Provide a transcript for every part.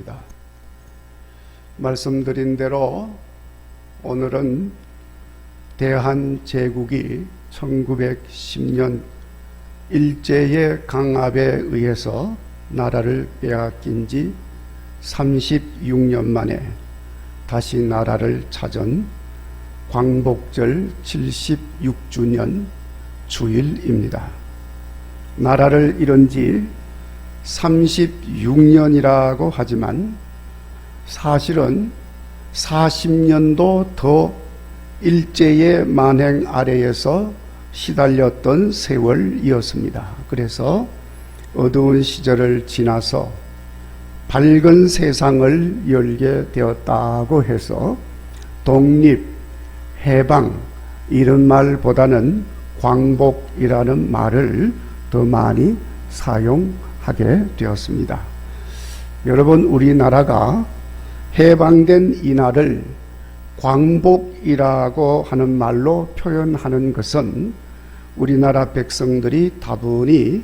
기도하겠습니다. 말씀드린 대로 오늘은 대한제국이 1910년 일제의 강압에 의해서 나라를 빼앗긴 지 36년 만에 다시 나라를 찾은 광복절 76주년 주일입니다. 나라를 잃은 지 36년이라고 하지만 사실은 40년도 더 일제의 만행 아래에서 시달렸던 세월이었습니다. 그래서 어두운 시절을 지나서 밝은 세상을 열게 되었다고 해서 독립, 해방 이런 말보다는 광복이라는 말을 더 많이 사용하게 되었습니다. 여러분, 우리나라가 해방된 이날을 광복이라고 하는 말로 표현하는 것은 우리나라 백성들이 다분히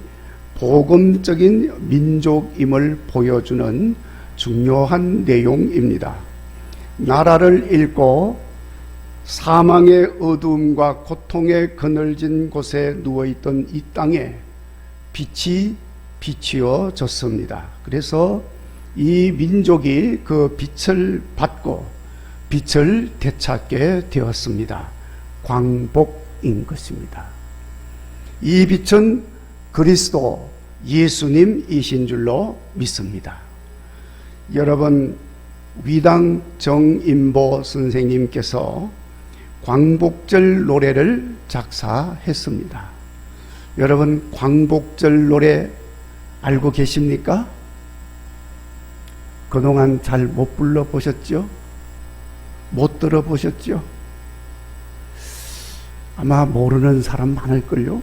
복음적인 민족임을 보여주는 중요한 내용입니다. 나라를 잃고 사망의 어두움과 고통에 그늘진 곳에 누워있던 이 땅에 빛이 비추어졌습니다. 그래서 이 민족이 그 빛을 받고 빛을 되찾게 되었습니다. 광복인 것입니다. 이 빛은 그리스도 예수님이신 줄로 믿습니다. 여러분, 위당 정인보 선생님께서 광복절 노래를 작사했습니다. 여러분, 광복절 노래 알고 계십니까? 그동안 잘 못 불러보셨죠? 못 들어보셨죠? 아마 모르는 사람 많을걸요?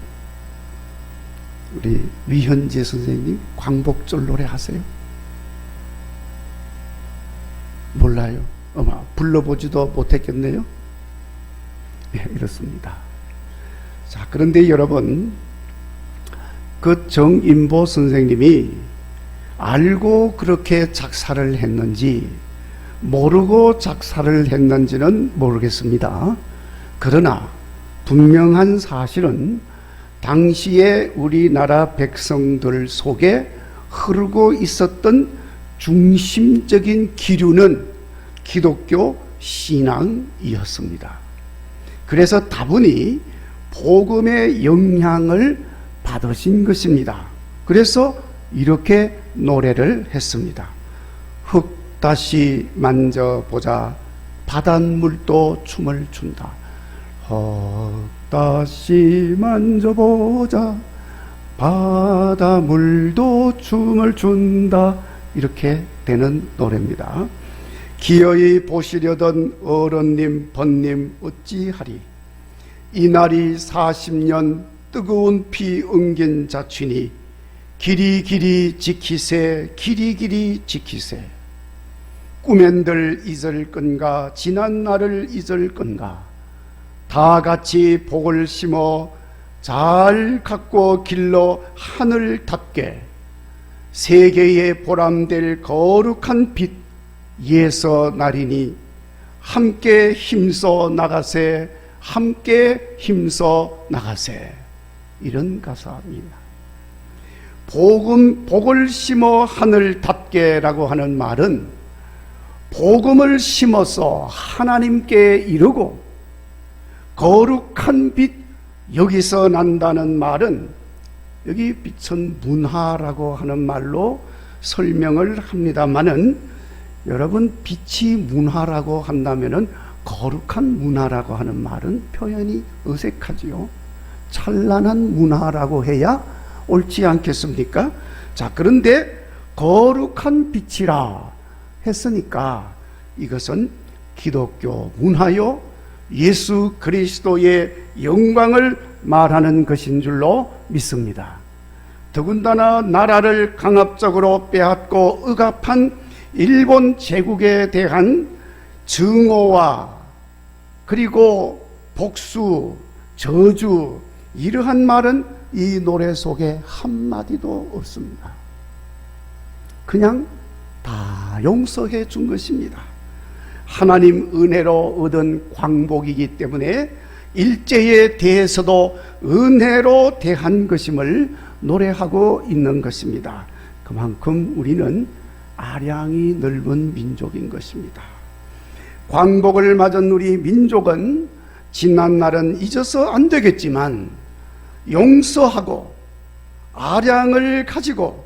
우리 위현재 선생님 광복절 노래 하세요? 몰라요? 아마 불러보지도 못했겠네요? 네, 이렇습니다. 자, 그런데 여러분, 그 정인보 선생님이 알고 그렇게 작사를 했는지 모르고 작사를 했는지는 모르겠습니다. 그러나 분명한 사실은 당시에 우리나라 백성들 속에 흐르고 있었던 중심적인 기류는 기독교 신앙이었습니다. 그래서 다분히 복음의 영향을 받으신 것입니다. 그래서 이렇게 노래를 했습니다. 흙 다시 만져보자, 바닷물도 춤을 춘다. 흙 다시 만져보자, 바닷물도 춤을 춘다. 이렇게 되는 노래입니다. 기어이 보시려던 어른님 번님 어찌하리. 이날이 40년 뜨거운 피 엉긴 자취니 길이 길이 지키세, 길이 길이 지키세. 꿈엔들 잊을 건가, 지난 날을 잊을 건가. 다 같이 복을 심어 잘 갖고 길러 하늘답게 세계에 보람될 거룩한 빛 예서 나리니 함께 힘써 나가세, 함께 힘써 나가세. 이런 가사입니다. 복을 심어 하늘답게라고 하는 말은 복음을 심어서 하나님께 이르고 거룩한 빛 여기서 난다는 말은, 여기 빛은 문화라고 하는 말로 설명을 합니다마는, 여러분, 빛이 문화라고 한다면은 거룩한 문화라고 하는 말은 표현이 어색하지요. 찬란한 문화라고 해야 옳지 않겠습니까? 자, 그런데 거룩한 빛이라 했으니까 이것은 기독교 문화요, 예수 그리스도의 영광을 말하는 것인 줄로 믿습니다. 더군다나 나라를 강압적으로 빼앗고 억압한 일본 제국에 대한 증오와 그리고 복수, 저주, 이러한 말은 이 노래 속에 한마디도 없습니다. 그냥 다 용서해 준 것입니다. 하나님 은혜로 얻은 광복이기 때문에 일제에 대해서도 은혜로 대한 것임을 노래하고 있는 것입니다. 그만큼 우리는 아량이 넓은 민족인 것입니다. 광복을 맞은 우리 민족은 지난 날은 잊어서 안 되겠지만 용서하고 아량을 가지고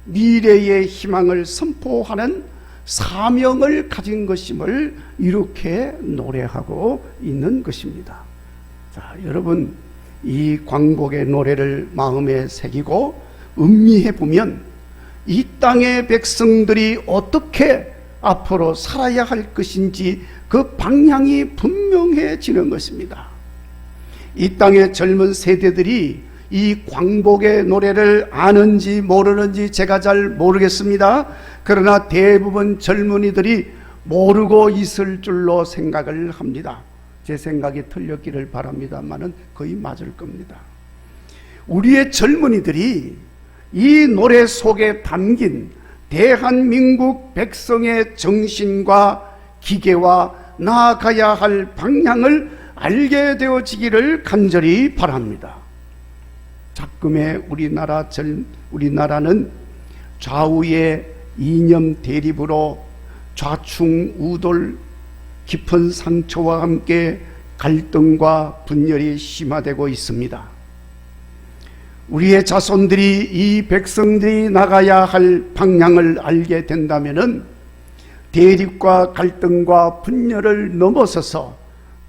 미래의 희망을 선포하는 사명을 가진 것임을 이렇게 노래하고 있는 것입니다. 자, 여러분, 이 광복의 노래를 마음에 새기고 음미해 보면 이 땅의 백성들이 어떻게 앞으로 살아야 할 것인지 그 방향이 분명해지는 것입니다. 이 땅의 젊은 세대들이 이 광복의 노래를 아는지 모르는지 제가 잘 모르겠습니다. 그러나 대부분 젊은이들이 모르고 있을 줄로 생각을 합니다. 제 생각이 틀렸기를 바랍니다만은 거의 맞을 겁니다. 우리의 젊은이들이 이 노래 속에 담긴 대한민국 백성의 정신과 기계와 나아가야 할 방향을 알게 되어지기를 간절히 바랍니다. 작금의 우리나라는 좌우의 이념 대립으로 좌충우돌 깊은 상처와 함께 갈등과 분열이 심화되고 있습니다. 우리의 자손들이 이 백성들이 나가야 할 방향을 알게 된다면은 대립과 갈등과 분열을 넘어서서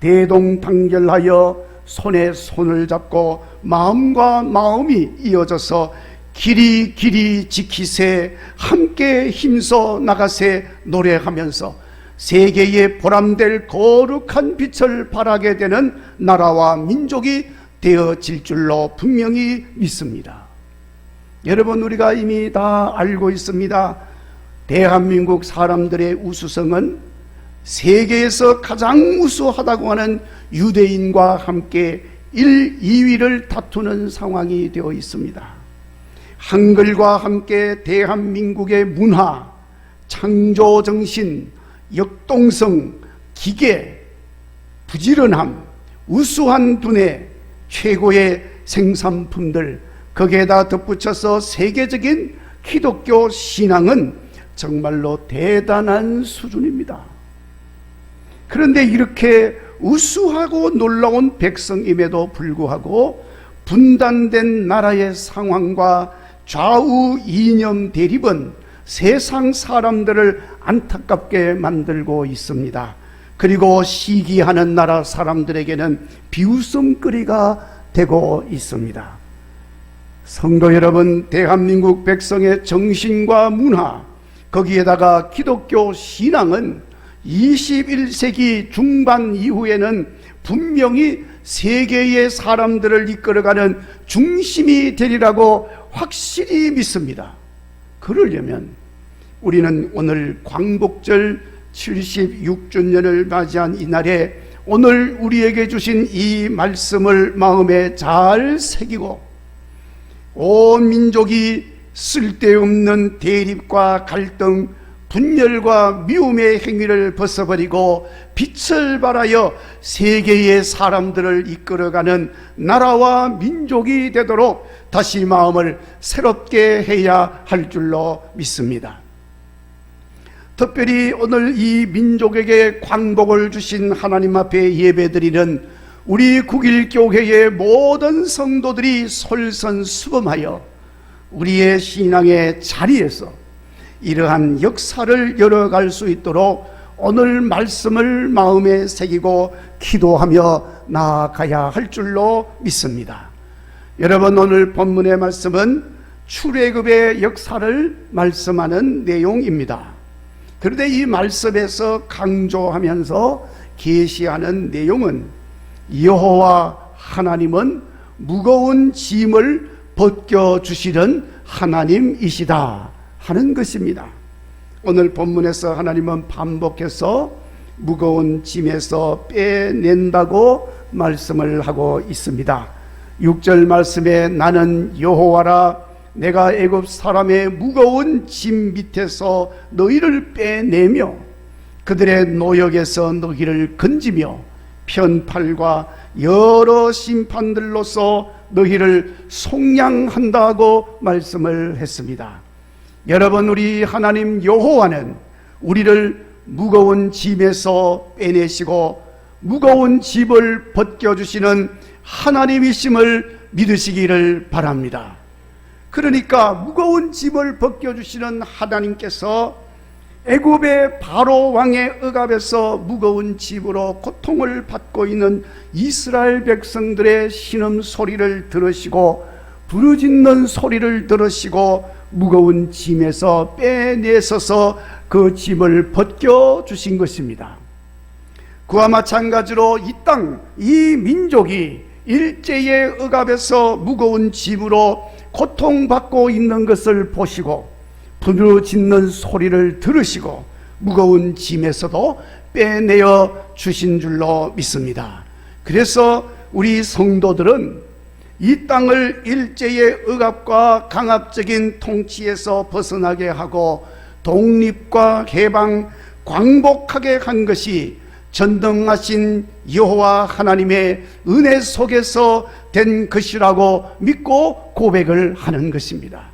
대동단결하여 손에 손을 잡고 마음과 마음이 이어져서 길이 길이 지키세 함께 힘써 나가세 노래하면서 세계에 보람될 거룩한 빛을 발하게 되는 나라와 민족이 되어질 줄로 분명히 믿습니다. 여러분, 우리가 이미 다 알고 있습니다. 대한민국 사람들의 우수성은 세계에서 가장 우수하다고 하는 유대인과 함께 1, 2위를 다투는 상황이 되어 있습니다. 한글과 함께 대한민국의 문화, 창조정신, 역동성, 기계, 부지런함, 우수한 두뇌, 최고의 생산품들, 거기에다 덧붙여서 세계적인 기독교 신앙은 정말로 대단한 수준입니다. 그런데 이렇게 우수하고 놀라운 백성임에도 불구하고 분단된 나라의 상황과 좌우 이념 대립은 세상 사람들을 안타깝게 만들고 있습니다. 그리고 시기하는 나라 사람들에게는 비웃음거리가 되고 있습니다. 성도 여러분, 대한민국 백성의 정신과 문화, 거기에다가 기독교 신앙은 21세기 중반 이후에는 분명히 세계의 사람들을 이끌어가는 중심이 되리라고 확실히 믿습니다. 그러려면 우리는 오늘 광복절 76주년을 맞이한 이날에 오늘 우리에게 주신 이 말씀을 마음에 잘 새기고 온 민족이 쓸데없는 대립과 갈등, 분열과 미움의 행위를 벗어버리고 빛을 발하여 세계의 사람들을 이끌어가는 나라와 민족이 되도록 다시 마음을 새롭게 해야 할 줄로 믿습니다. 특별히 오늘 이 민족에게 광복을 주신 하나님 앞에 예배드리는 우리 국일교회의 모든 성도들이 솔선수범하여 우리의 신앙의 자리에서 이러한 역사를 열어갈 수 있도록 오늘 말씀을 마음에 새기고 기도하며 나아가야 할 줄로 믿습니다. 여러분, 오늘 본문의 말씀은 출애굽의 역사를 말씀하는 내용입니다. 그런데 이 말씀에서 강조하면서 계시하는 내용은 여호와 하나님은 무거운 짐을 벗겨주시는 하나님이시다 하는 것입니다. 오늘 본문에서 하나님은 반복해서 무거운 짐에서 빼낸다고 말씀을 하고 있습니다. 6절 말씀에 나는 여호와라 내가 애굽 사람의 무거운 짐 밑에서 너희를 빼내며 그들의 노역에서 너희를 건지며 편팔과 여러 심판들로서 너희를 속량한다고 말씀을 했습니다. 여러분, 우리 하나님 여호와는 우리를 무거운 짐에서 빼내시고 무거운 짐을 벗겨주시는 하나님이심을 믿으시기를 바랍니다. 그러니까 무거운 짐을 벗겨주시는 하나님께서 애굽의 바로 왕의 억압에서 무거운 짐으로 고통을 받고 있는 이스라엘 백성들의 신음 소리를 들으시고 부르짖는 소리를 들으시고 무거운 짐에서 빼내서서 그 짐을 벗겨주신 것입니다. 그와 마찬가지로 이 땅, 이 민족이 일제의 억압에서 무거운 짐으로 고통받고 있는 것을 보시고 부르짖는 소리를 들으시고 무거운 짐에서도 빼내어 주신 줄로 믿습니다. 그래서 우리 성도들은 이 땅을 일제의 억압과 강압적인 통치에서 벗어나게 하고 독립과 해방, 광복하게 한 것이 전능하신 여호와 하나님의 은혜 속에서 된 것이라고 믿고 고백을 하는 것입니다.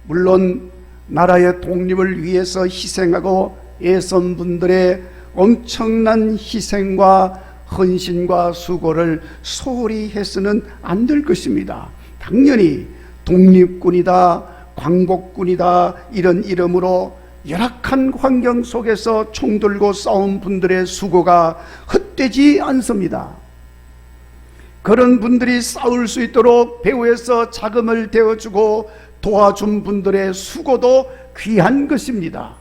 물론 나라의 독립을 위해서 희생하고 애쓴 분들의 엄청난 희생과 헌신과 수고를 소홀히 해서는 안 될 것입니다. 당연히 독립군이다, 광복군이다 이런 이름으로 열악한 환경 속에서 총 들고 싸운 분들의 수고가 헛되지 않습니다. 그런 분들이 싸울 수 있도록 배후에서 자금을 대어주고 도와준 분들의 수고도 귀한 것입니다.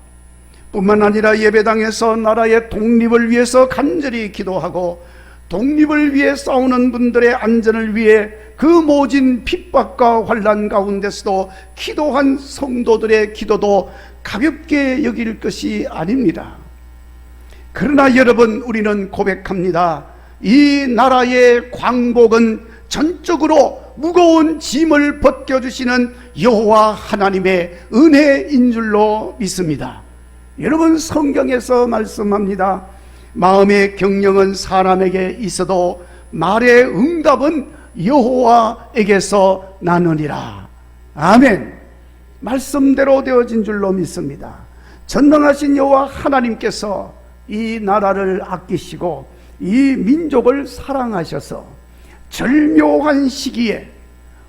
뿐만 아니라 예배당에서 나라의 독립을 위해서 간절히 기도하고 독립을 위해 싸우는 분들의 안전을 위해 그 모진 핍박과 환난 가운데서도 기도한 성도들의 기도도 가볍게 여길 것이 아닙니다. 그러나 여러분, 우리는 고백합니다. 이 나라의 광복은 전적으로 무거운 짐을 벗겨주시는 여호와 하나님의 은혜인 줄로 믿습니다. 여러분, 성경에서 말씀합니다. 마음의 경영은 사람에게 있어도 말의 응답은 여호와에게서 나느니라. 아멘. 말씀대로 되어진 줄로 믿습니다. 전능하신 여호와 하나님께서 이 나라를 아끼시고 이 민족을 사랑하셔서 절묘한 시기에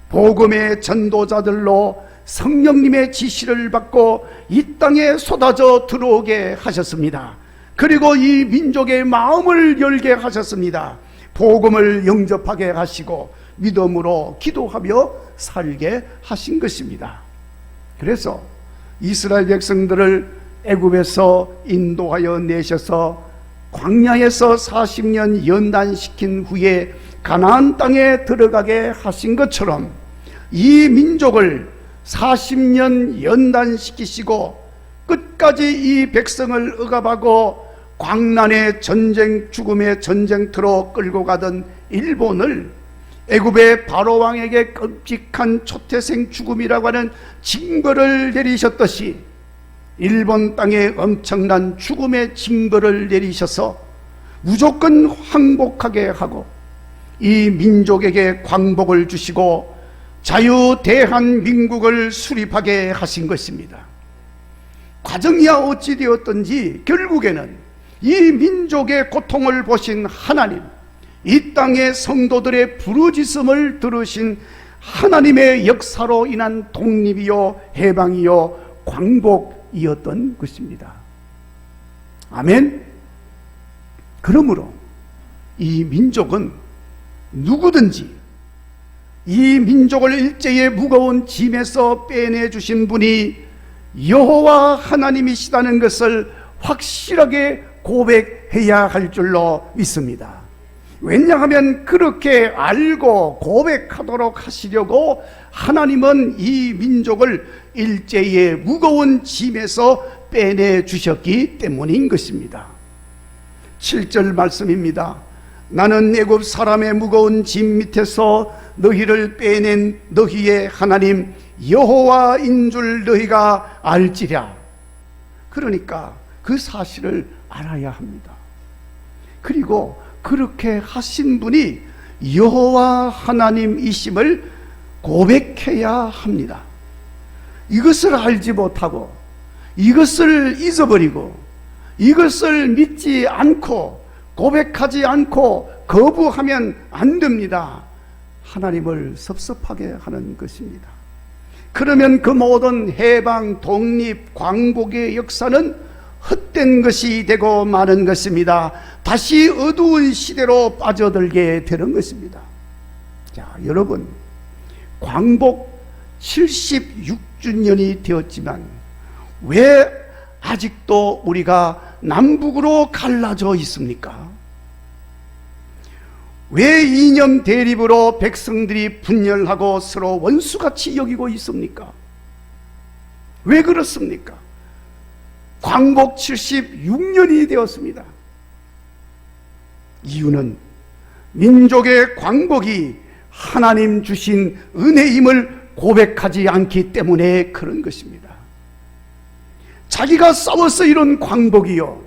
복음의 전도자들로 성령님의 지시를 받고 이 땅에 쏟아져 들어오게 하셨습니다. 그리고 이 민족의 마음을 열게 하셨습니다. 복음을 영접하게 하시고 믿음으로 기도하며 살게 하신 것입니다. 그래서 이스라엘 백성들을 애굽에서 인도하여 내셔서 광야에서 40년 연단시킨 후에 가나안 땅에 들어가게 하신 것처럼 이 민족을 40년 연단시키시고 끝까지 이 백성을 억압하고 광란의 전쟁, 죽음의 전쟁터로 끌고 가던 일본을 애굽의 바로 왕에게 끔찍한 초태생 죽음이라고 하는 징벌을 내리셨듯이 일본 땅에 엄청난 죽음의 징벌을 내리셔서 무조건 항복하게 하고 이 민족에게 광복을 주시고 자유 대한민국을 수립하게 하신 것입니다. 과정이야 어찌 되었든지 결국에는 이 민족의 고통을 보신 하나님, 이 땅의 성도들의 부르짖음을 들으신 하나님의 역사로 인한 독립이요 해방이요 광복이었던 것입니다. 아멘. 그러므로 이 민족은 누구든지 이 민족을 일제의 무거운 짐에서 빼내주신 분이 여호와 하나님이시다는 것을 확실하게 고백해야 할 줄로 믿습니다. 왜냐하면 그렇게 알고 고백하도록 하시려고 하나님은 이 민족을 일제의 무거운 짐에서 빼내주셨기 때문인 것입니다. 7절 말씀입니다. 나는 애굽 사람의 무거운 짐 밑에서 너희를 빼낸 너희의 하나님 여호와인 줄 너희가 알지랴. 그러니까 그 사실을 알아야 합니다. 그리고 그렇게 하신 분이 여호와 하나님이심을 고백해야 합니다. 이것을 알지 못하고 이것을 잊어버리고 이것을 믿지 않고 고백하지 않고 거부하면 안 됩니다. 하나님을 섭섭하게 하는 것입니다. 그러면 그 모든 해방, 독립, 광복의 역사는 헛된 것이 되고 마는 것입니다. 다시 어두운 시대로 빠져들게 되는 것입니다. 자, 여러분, 광복 76주년이 되었지만 왜 아직도 우리가 남북으로 갈라져 있습니까? 왜 이념 대립으로 백성들이 분열하고 서로 원수같이 여기고 있습니까? 왜 그렇습니까? 광복 76년이 되었습니다. 이유는 민족의 광복이 하나님 주신 은혜임을 고백하지 않기 때문에 그런 것입니다. 자기가 싸워서 이룬 광복이요,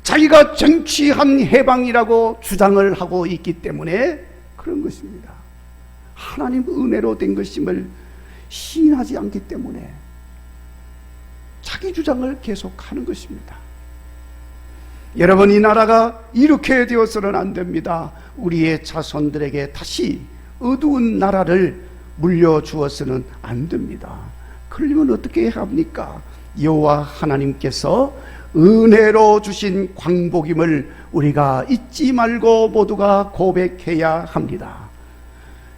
자기가 정치한 해방이라고 주장을 하고 있기 때문에 그런 것입니다. 하나님 은혜로 된 것임을 시인하지 않기 때문에 자기 주장을 계속하는 것입니다. 여러분, 이 나라가 이렇게 되어서는 안 됩니다. 우리의 자손들에게 다시 어두운 나라를 물려주어서는 안 됩니다. 그러려면 어떻게 해야 합니까? 여호와 하나님께서 은혜로 주신 광복임을 우리가 잊지 말고 모두가 고백해야 합니다.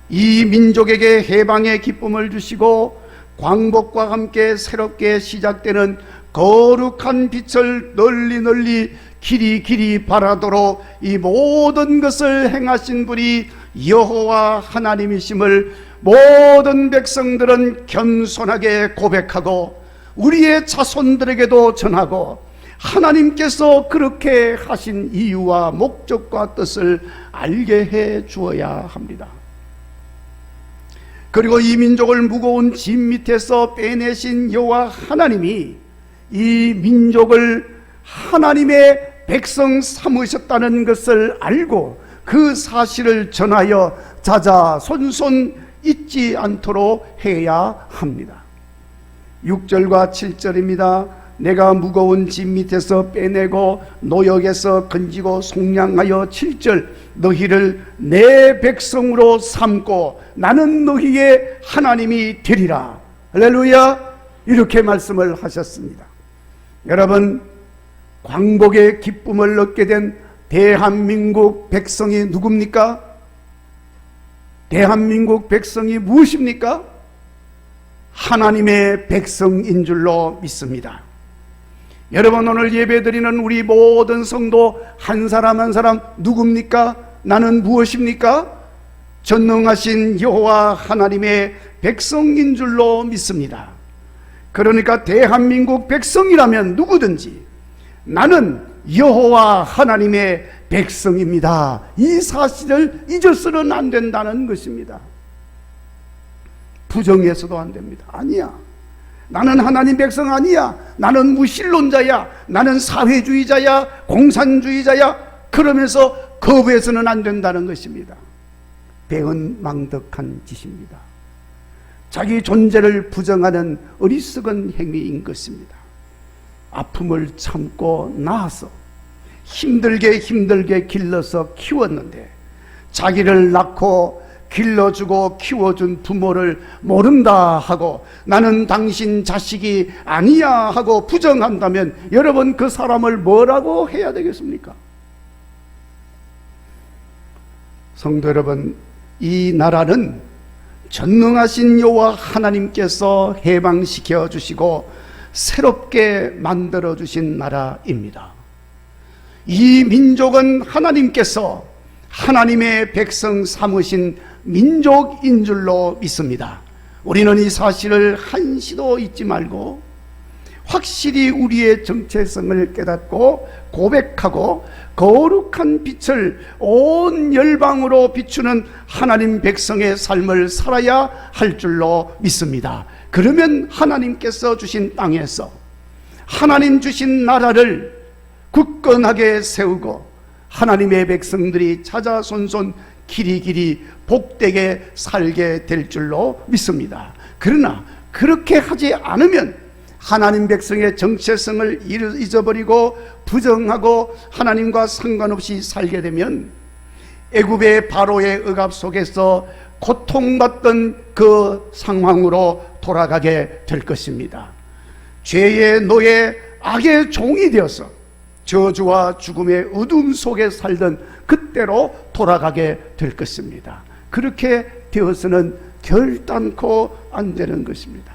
이 민족에게 해방의 기쁨을 주시고 광복과 함께 새롭게 시작되는 거룩한 빛을 널리 널리 길이 길이 바라도록 이 모든 것을 행하신 분이 여호와 하나님이심을 모든 백성들은 겸손하게 고백하고 우리의 자손들에게도 전하고 하나님께서 그렇게 하신 이유와 목적과 뜻을 알게 해 주어야 합니다. 그리고 이 민족을 무거운 짐 밑에서 빼내신 여호와 하나님이 이 민족을 하나님의 백성 삼으셨다는 것을 알고 그 사실을 전하여 자자손손 잊지 않도록 해야 합니다. 6절과 7절입니다. 내가 무거운 짐 밑에서 빼내고 노역에서 건지고 속량하여 7절 너희를 내 백성으로 삼고 나는 너희의 하나님이 되리라. 할렐루야. 이렇게 말씀을 하셨습니다. 여러분, 광복의 기쁨을 얻게 된 대한민국 백성이 누굽니까? 대한민국 백성이 무엇입니까? 하나님의 백성인 줄로 믿습니다. 여러분, 오늘 예배드리는 우리 모든 성도 한 사람 한 사람 누굽니까? 나는 무엇입니까? 전능하신 여호와 하나님의 백성인 줄로 믿습니다. 그러니까 대한민국 백성이라면 누구든지 나는 여호와 하나님의 백성입니다. 이 사실을 잊어서는 안 된다는 것입니다. 부정해서도 안 됩니다. 아니야, 나는 하나님 백성 아니야, 나는 무신론자야, 나는 사회주의자야, 공산주의자야, 그러면서 거부해서는 안 된다는 것입니다. 배은망덕한 짓입니다. 자기 존재를 부정하는 어리석은 행위인 것입니다. 아픔을 참고 나아서 힘들게 길러서 키웠는데 자기를 낳고 길러주고 키워준 부모를 모른다 하고 나는 당신 자식이 아니야 하고 부정한다면 여러분, 그 사람을 뭐라고 해야 되겠습니까? 성도 여러분, 이 나라는 전능하신 여호와 하나님께서 해방시켜 주시고 새롭게 만들어 주신 나라입니다. 이 민족은 하나님께서 하나님의 백성 삼으신 민족인 줄로 믿습니다. 우리는 이 사실을 한시도 잊지 말고 확실히 우리의 정체성을 깨닫고 고백하고 거룩한 빛을 온 열방으로 비추는 하나님 백성의 삶을 살아야 할 줄로 믿습니다. 그러면 하나님께서 주신 땅에서 하나님 주신 나라를 굳건하게 세우고 하나님의 백성들이 자자손손 길이길이 복되게 살게 될 줄로 믿습니다. 그러나 그렇게 하지 않으면 하나님 백성의 정체성을 잊어버리고 부정하고 하나님과 상관없이 살게 되면 애굽의 바로의 억압 속에서 고통받던 그 상황으로 돌아가게 될 것입니다. 죄의 노예, 악의 종이 되어서 저주와 죽음의 어둠 속에 살던 그때로 돌아가게 될 것입니다. 그렇게 되어서는 결단코 안 되는 것입니다.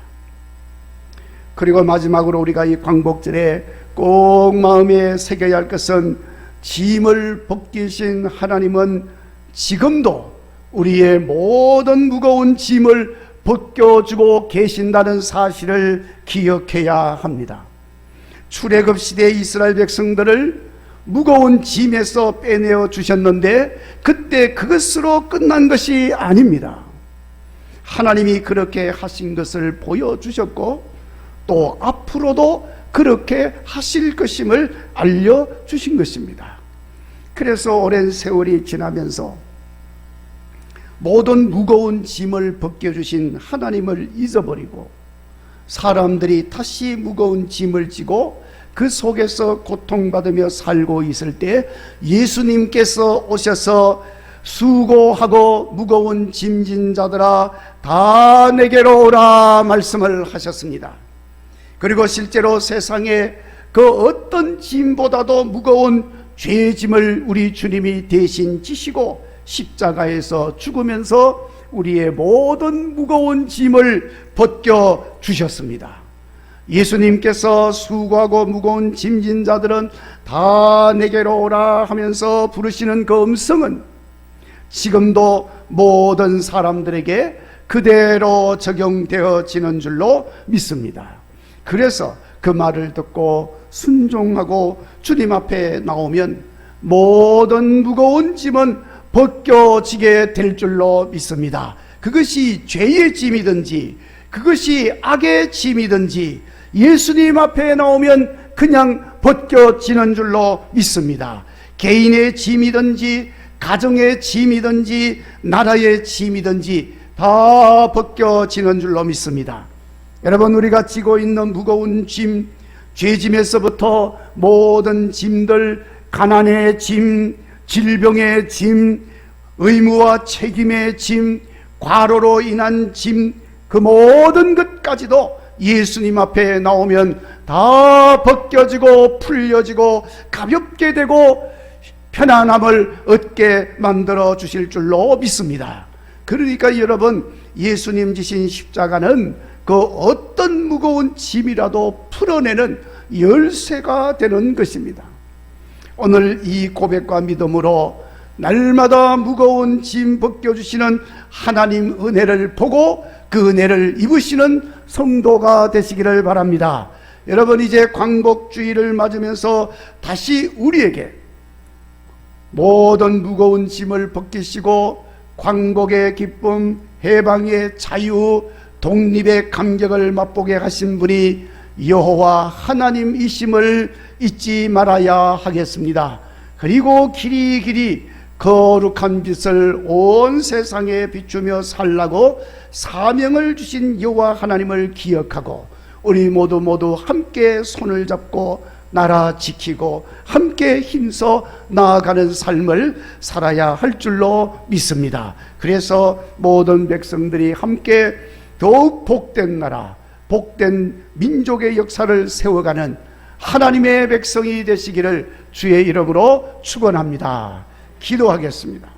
그리고 마지막으로 우리가 이 광복절에 꼭 마음에 새겨야 할 것은 짐을 벗기신 하나님은 지금도 우리의 모든 무거운 짐을 벗겨주고 계신다는 사실을 기억해야 합니다. 출애굽 시대 이스라엘 백성들을 무거운 짐에서 빼내어 주셨는데 그때 그것으로 끝난 것이 아닙니다. 하나님이 그렇게 하신 것을 보여주셨고 또 앞으로도 그렇게 하실 것임을 알려주신 것입니다. 그래서 오랜 세월이 지나면서 모든 무거운 짐을 벗겨주신 하나님을 잊어버리고 사람들이 다시 무거운 짐을 지고 그 속에서 고통받으며 살고 있을 때 예수님께서 오셔서 수고하고 무거운 짐진 자들아 다 내게로 오라 말씀을 하셨습니다. 그리고 실제로 세상에 그 어떤 짐보다도 무거운 죄의 짐을 우리 주님이 대신 지시고 십자가에서 죽으면서 우리의 모든 무거운 짐을 벗겨 주셨습니다. 예수님께서 수고하고 무거운 짐진 자들은 다 내게로 오라 하면서 부르시는 그 음성은 지금도 모든 사람들에게 그대로 적용되어지는 줄로 믿습니다. 그래서 그 말을 듣고 순종하고 주님 앞에 나오면 모든 무거운 짐은 벗겨지게 될 줄로 믿습니다. 그것이 죄의 짐이든지 그것이 악의 짐이든지 예수님 앞에 나오면 그냥 벗겨지는 줄로 믿습니다. 개인의 짐이든지 가정의 짐이든지 나라의 짐이든지 다 벗겨지는 줄로 믿습니다. 여러분, 우리가 지고 있는 무거운 짐, 죄짐에서부터 모든 짐들, 가난의 짐, 질병의 짐, 의무와 책임의 짐, 과로로 인한 짐, 그 모든 것까지도 예수님 앞에 나오면 다 벗겨지고 풀려지고 가볍게 되고 편안함을 얻게 만들어 주실 줄로 믿습니다. 그러니까 여러분, 예수님 지신 십자가는 그 어떤 무거운 짐이라도 풀어내는 열쇠가 되는 것입니다. 오늘 이 고백과 믿음으로 날마다 무거운 짐 벗겨주시는 하나님 은혜를 보고 그 은혜를 입으시는 성도가 되시기를 바랍니다. 여러분, 이제 광복주의를 맞으면서 다시 우리에게 모든 무거운 짐을 벗기시고 광복의 기쁨, 해방의 자유, 독립의 감격을 맛보게 하신 분이 여호와 하나님이심을 잊지 말아야 하겠습니다. 그리고 길이길이 거룩한 빛을 온 세상에 비추며 살라고 사명을 주신 여호와 하나님을 기억하고 우리 모두 함께 손을 잡고 나라 지키고 함께 힘써 나아가는 삶을 살아야 할 줄로 믿습니다. 그래서 모든 백성들이 함께 더욱 복된 나라, 복된 민족의 역사를 세워가는 하나님의 백성이 되시기를 주의 이름으로 축원합니다. 기도하겠습니다.